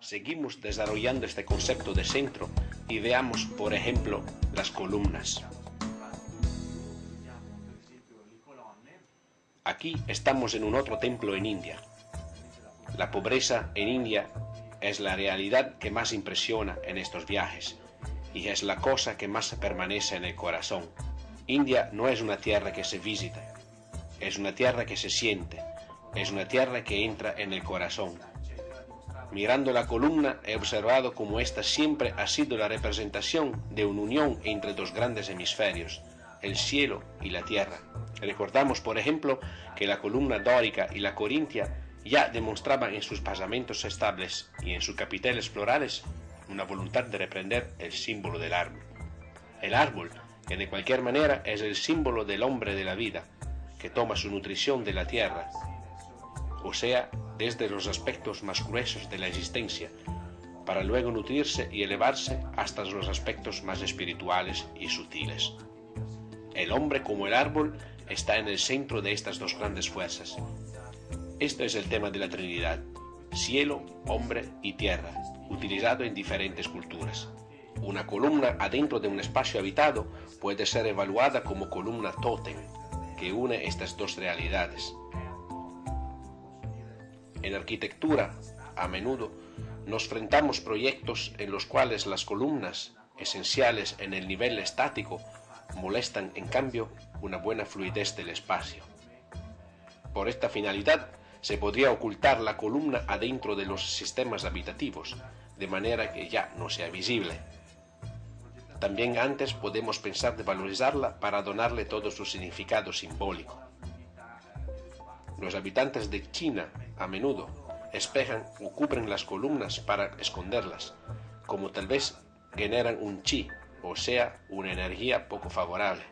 Seguimos desarrollando este concepto de centro y veamos, por ejemplo, las columnas. Aquí estamos en un otro templo en India. La pobreza en India es la realidad que más impresiona en estos viajes y es la cosa que más permanece en el corazón. India no es una tierra que se visita, es una tierra que se siente, es una tierra que entra en el corazón. Mirando la columna he observado cómo esta siempre ha sido la representación de una unión entre dos grandes hemisferios, el cielo y la tierra. Recordamos, por ejemplo, que la columna dórica y la corintia ya demostraban en sus pasamentos estables y en sus capiteles florales una voluntad de reprender el símbolo del árbol. El árbol, que de cualquier manera es el símbolo del hombre de la vida, que toma su nutrición de la tierra, o sea, desde los aspectos más gruesos de la existencia, para luego nutrirse y elevarse hasta los aspectos más espirituales y sutiles. El hombre, como el árbol, está en el centro de estas dos grandes fuerzas. Esto es el tema de la Trinidad, cielo, hombre y tierra, utilizado en diferentes culturas. Una columna adentro de un espacio habitado puede ser evaluada como columna tótem, que une estas dos realidades. En arquitectura, a menudo, nos enfrentamos proyectos en los cuales las columnas, esenciales en el nivel estático, molestan, en cambio, una buena fluidez del espacio. Por esta finalidad, se podría ocultar la columna adentro de los sistemas habitativos, de manera que ya no sea visible. También antes podemos pensar de valorizarla para donarle todo su significado simbólico. Los habitantes de China, a menudo, espejan o cubren las columnas para esconderlas, como tal vez generan un chi, o sea, una energía poco favorable.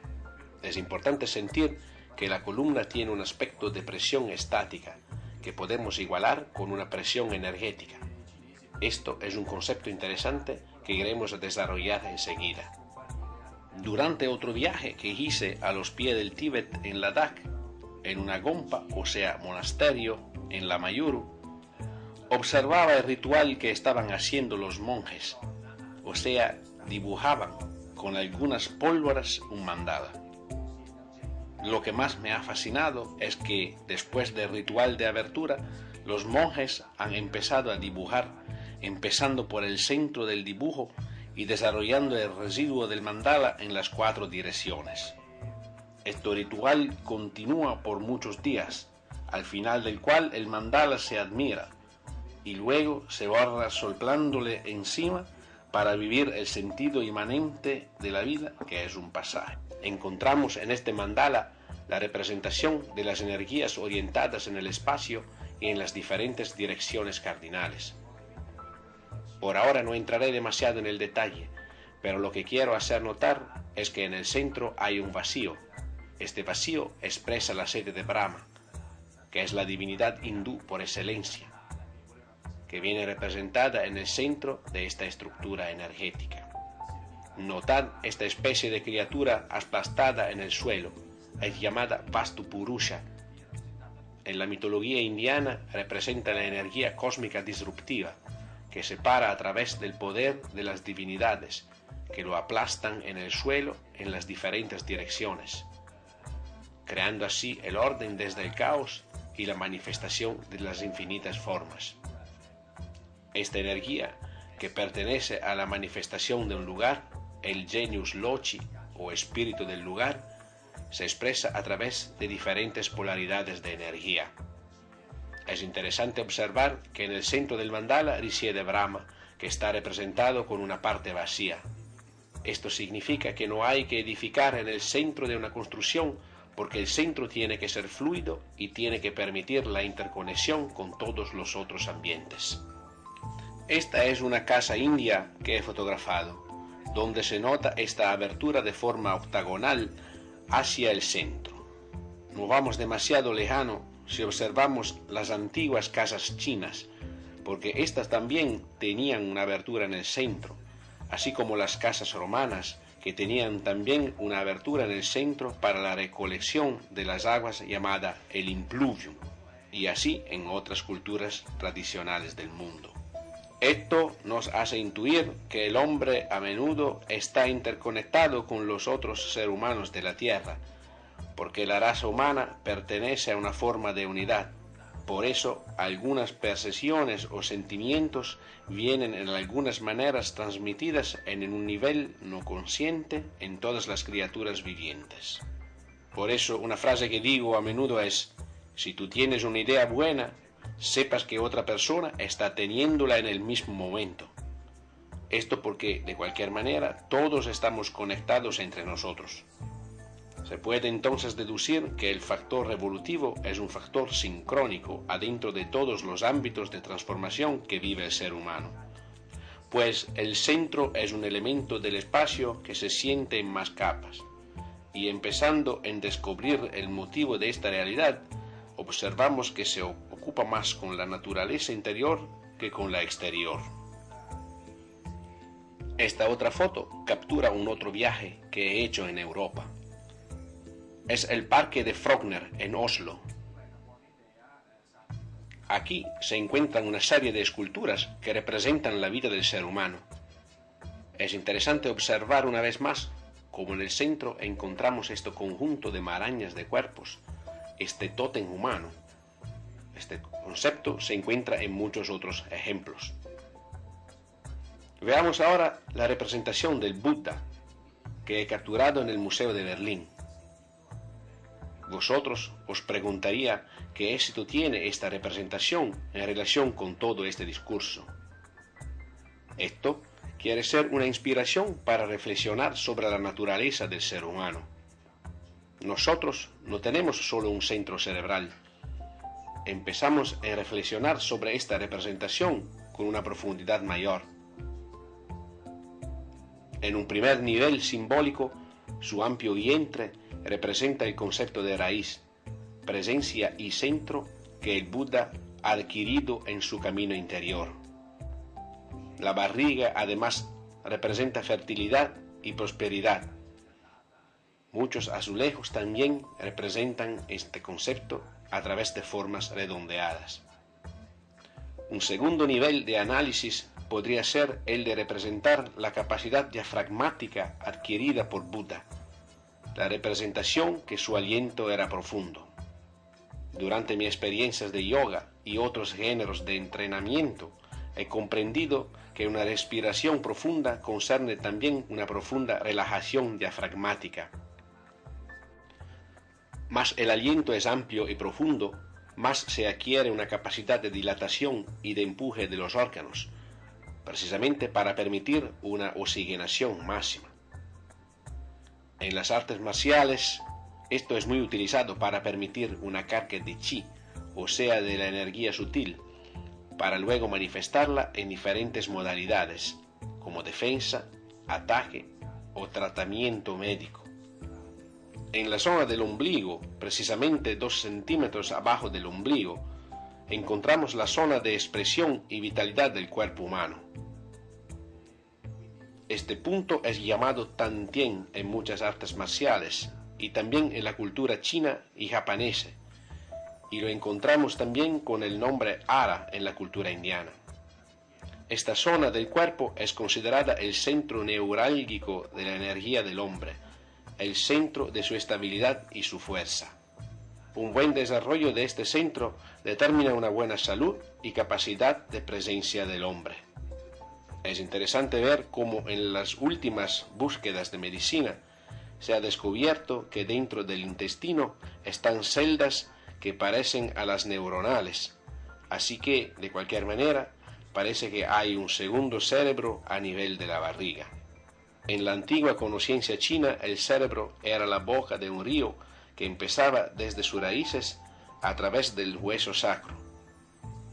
Es importante sentir que la columna tiene un aspecto de presión estática, que podemos igualar con una presión energética. Esto es un concepto interesante que iremos a desarrollar enseguida. Durante otro viaje que hice a los pies del Tíbet en Ladakh, en una gompa, o sea, monasterio, en la Mayuru, observaba el ritual que estaban haciendo los monjes, o sea, dibujaban con algunas pólvoras un mandala. Lo que más me ha fascinado es que, después del ritual de abertura, los monjes han empezado a dibujar, empezando por el centro del dibujo y desarrollando el residuo del mandala en las 4 direcciones. Este ritual continúa por muchos días, al final del cual el mandala se admira, y luego se borra soplándole encima para vivir el sentido inmanente de la vida, que es un pasaje. Encontramos en este mandala la representación de las energías orientadas en el espacio y en las diferentes direcciones cardinales. Por ahora no entraré demasiado en el detalle, pero lo que quiero hacer notar es que en el centro hay un vacío. Este vacío expresa la sede de Brahma, que es la divinidad hindú por excelencia, que viene representada en el centro de esta estructura energética. Notad esta especie de criatura aplastada en el suelo, es llamada Vastu Purusha. En la mitología indiana representa la energía cósmica disruptiva, que se para a través del poder de las divinidades, que lo aplastan en el suelo en las diferentes direcciones, creando así el orden desde el caos y la manifestación de las infinitas formas. Esta energía, que pertenece a la manifestación de un lugar, el genius loci o espíritu del lugar, se expresa a través de diferentes polaridades de energía. Es interesante observar que en el centro del mandala reside Brahma, que está representado con una parte vacía. Esto significa que no hay que edificar en el centro de una construcción, porque el centro tiene que ser fluido y tiene que permitir la interconexión con todos los otros ambientes. Esta es una casa india que he fotografado, donde se nota esta abertura de forma octagonal hacia el centro. No vamos demasiado lejano si observamos las antiguas casas chinas, porque estas también tenían una abertura en el centro, así como las casas romanas, que tenían también una abertura en el centro para la recolección de las aguas llamada el impluvium, y así en otras culturas tradicionales del mundo. Esto nos hace intuir que el hombre a menudo está interconectado con los otros seres humanos de la Tierra, porque la raza humana pertenece a una forma de unidad. Por eso, algunas percepciones o sentimientos vienen en algunas maneras transmitidas en un nivel no consciente en todas las criaturas vivientes. Por eso, una frase que digo a menudo es: si tú tienes una idea buena, sepas que otra persona está teniéndola en el mismo momento. Esto porque, de cualquier manera, todos estamos conectados entre nosotros. Se puede entonces deducir que el factor evolutivo es un factor sincrónico adentro de todos los ámbitos de transformación que vive el ser humano. Pues el centro es un elemento del espacio que se siente en más capas. Y empezando en descubrir el motivo de esta realidad, observamos que se ocupa más con la naturaleza interior que con la exterior. Esta otra foto captura un otro viaje que he hecho en Europa. Es el Parque de Frogner en Oslo. Aquí se encuentran una serie de esculturas que representan la vida del ser humano. Es interesante observar una vez más cómo en el centro encontramos este conjunto de marañas de cuerpos, este tótem humano. Este concepto se encuentra en muchos otros ejemplos. Veamos ahora la representación del Buda que he capturado en el Museo de Berlín. Vosotros os preguntaría qué éxito tiene esta representación en relación con todo este discurso. Esto quiere ser una inspiración para reflexionar sobre la naturaleza del ser humano. Nosotros no tenemos solo un centro cerebral. Empezamos a reflexionar sobre esta representación con una profundidad mayor. En un primer nivel simbólico, su amplio vientre representa el concepto de raíz, presencia y centro que el Buda ha adquirido en su camino interior. La barriga además representa fertilidad y prosperidad. Muchos azulejos también representan este concepto a través de formas redondeadas. Un segundo nivel de análisis podría ser el de representar la capacidad diafragmática adquirida por Buda, la representación que su aliento era profundo. Durante mis experiencias de yoga y otros géneros de entrenamiento, he comprendido que una respiración profunda concierne también una profunda relajación diafragmática. Más el aliento es amplio y profundo, más se adquiere una capacidad de dilatación y de empuje de los órganos, precisamente para permitir una oxigenación máxima. En las artes marciales, esto es muy utilizado para permitir una carga de chi, o sea, de la energía sutil, para luego manifestarla en diferentes modalidades, como defensa, ataque o tratamiento médico. En la zona del ombligo, precisamente 2 centímetros abajo del ombligo, encontramos la zona de expresión y vitalidad del cuerpo humano. Este punto es llamado Tantien en muchas artes marciales y también en la cultura china y japonesa, y lo encontramos también con el nombre Ara en la cultura indiana. Esta zona del cuerpo es considerada el centro neurálgico de la energía del hombre, el centro de su estabilidad y su fuerza. Un buen desarrollo de este centro determina una buena salud y capacidad de presencia del hombre. Es interesante ver cómo en las últimas búsquedas de medicina se ha descubierto que dentro del intestino están celdas que parecen a las neuronales, así que, de cualquier manera, parece que hay un segundo cerebro a nivel de la barriga. En la antigua conciencia china, el cerebro era la boca de un río que empezaba desde sus raíces a través del hueso sacro.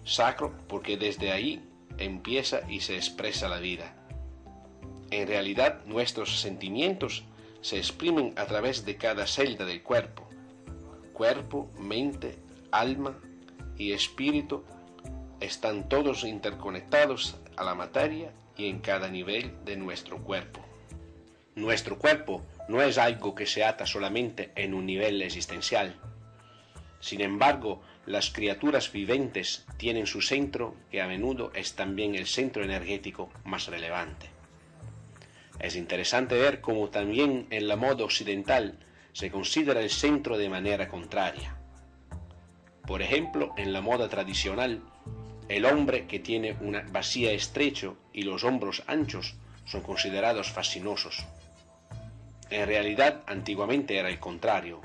Sacro porque desde ahí empieza y se expresa la vida. En realidad, nuestros sentimientos se exprimen a través de cada celda del cuerpo. Cuerpo, mente, alma y espíritu están todos interconectados a la materia y en cada nivel de nuestro cuerpo. Nuestro cuerpo no es algo que se ata solamente en un nivel existencial. Sin embargo, las criaturas viventes tienen su centro, que a menudo es también el centro energético más relevante. Es interesante ver cómo también en la moda occidental se considera el centro de manera contraria. Por ejemplo, en la moda tradicional, el hombre que tiene una vacía estrecho y los hombros anchos son considerados fascinosos. En realidad, antiguamente era el contrario.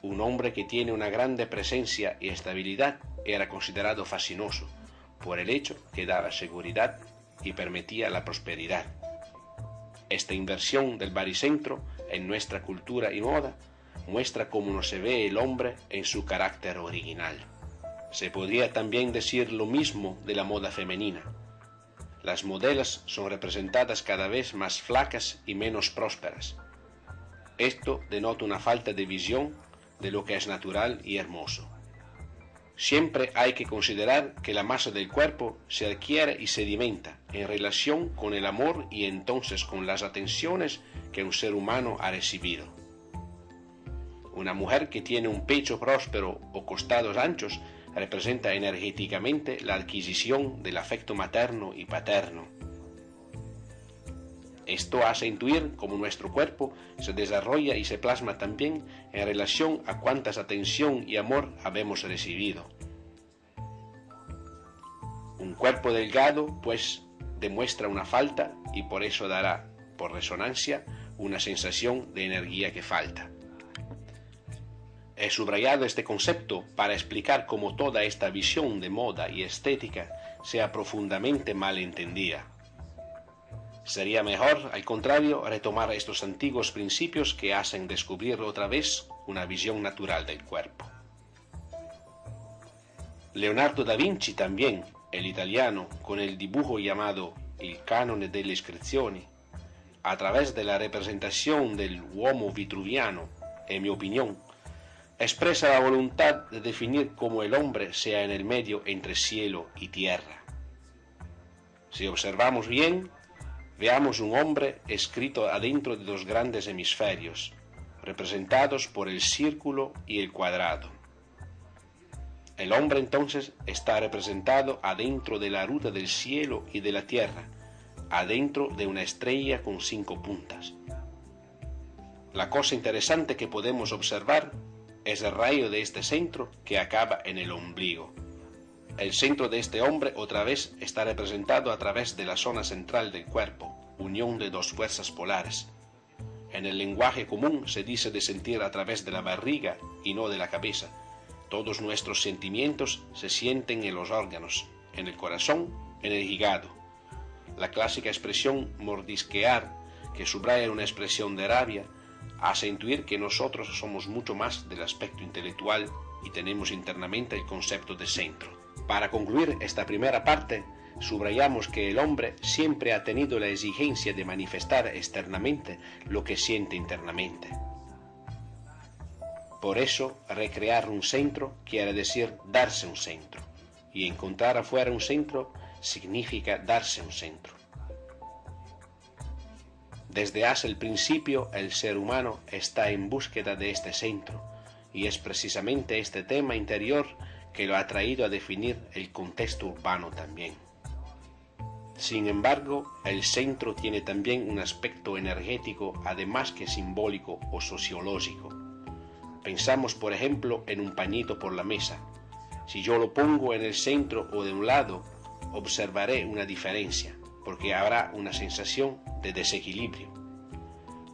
Un hombre que tiene una grande presencia y estabilidad era considerado fascinoso, por el hecho que daba seguridad y permitía la prosperidad. Esta inversión del baricentro en nuestra cultura y moda muestra cómo no se ve el hombre en su carácter original. Se podría también decir lo mismo de la moda femenina. Las modelos son representadas cada vez más flacas y menos prósperas. Esto denota una falta de visión de lo que es natural y hermoso. Siempre hay que considerar que la masa del cuerpo se adquiere y sedimenta en relación con el amor y entonces con las atenciones que un ser humano ha recibido. Una mujer que tiene un pecho próspero o costados anchos representa energéticamente la adquisición del afecto materno y paterno. Esto hace intuir cómo nuestro cuerpo se desarrolla y se plasma también en relación a cuánta atención y amor habemos recibido. Un cuerpo delgado, pues, demuestra una falta y por eso dará, por resonancia, una sensación de energía que falta. He subrayado este concepto para explicar cómo toda esta visión de moda y estética sea profundamente malentendida. Sería mejor, al contrario, retomar estos antiguos principios que hacen descubrir otra vez una visión natural del cuerpo. Leonardo da Vinci también, el italiano, con el dibujo llamado Il canone delle iscrizioni, a través de la representación del Uomo vitruviano, en mi opinión, expresa la voluntad de definir cómo el hombre sea en el medio entre cielo y tierra. Si observamos bien, veamos un hombre escrito adentro de dos grandes hemisferios, representados por el círculo y el cuadrado. El hombre entonces está representado adentro de la ruta del cielo y de la tierra, adentro de una estrella con 5 puntas. La cosa interesante que podemos observar es el rayo de este centro que acaba en el ombligo. El centro de este hombre otra vez está representado a través de la zona central del cuerpo, unión de dos fuerzas polares. En el lenguaje común se dice de sentir a través de la barriga y no de la cabeza. Todos nuestros sentimientos se sienten en los órganos, en el corazón, en el hígado. La clásica expresión mordisquear, que subraya una expresión de rabia, hace intuir que nosotros somos mucho más del aspecto intelectual y tenemos internamente el concepto de centro. Para concluir esta primera parte, subrayamos que el hombre siempre ha tenido la exigencia de manifestar externamente lo que siente internamente. Por eso, recrear un centro quiere decir darse un centro, y encontrar afuera un centro significa darse un centro. Desde hace el principio, el ser humano está en búsqueda de este centro, y es precisamente este tema interior que lo ha traído a definir el contexto urbano también. Sin embargo, el centro tiene también un aspecto energético, además que simbólico o sociológico. Pensamos, por ejemplo, en un pañito por la mesa. Si yo lo pongo en el centro o de un lado, observaré una diferencia, porque habrá una sensación de desequilibrio.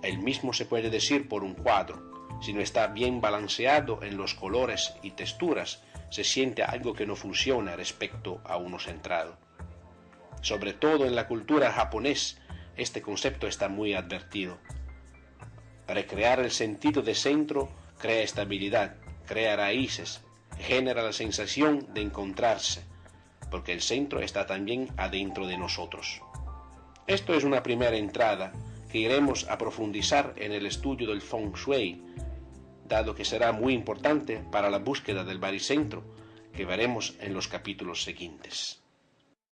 El mismo se puede decir por un cuadro. Si no está bien balanceado en los colores y texturas, se siente algo que no funciona respecto a uno centrado. Sobre todo en la cultura japonesa, este concepto está muy advertido. Recrear el sentido de centro crea estabilidad, crea raíces, genera la sensación de encontrarse, porque el centro está también adentro de nosotros. Esto es una primera entrada que iremos a profundizar en el estudio del Feng Shui, dado que será muy importante para la búsqueda del baricentro que veremos en los capítulos siguientes.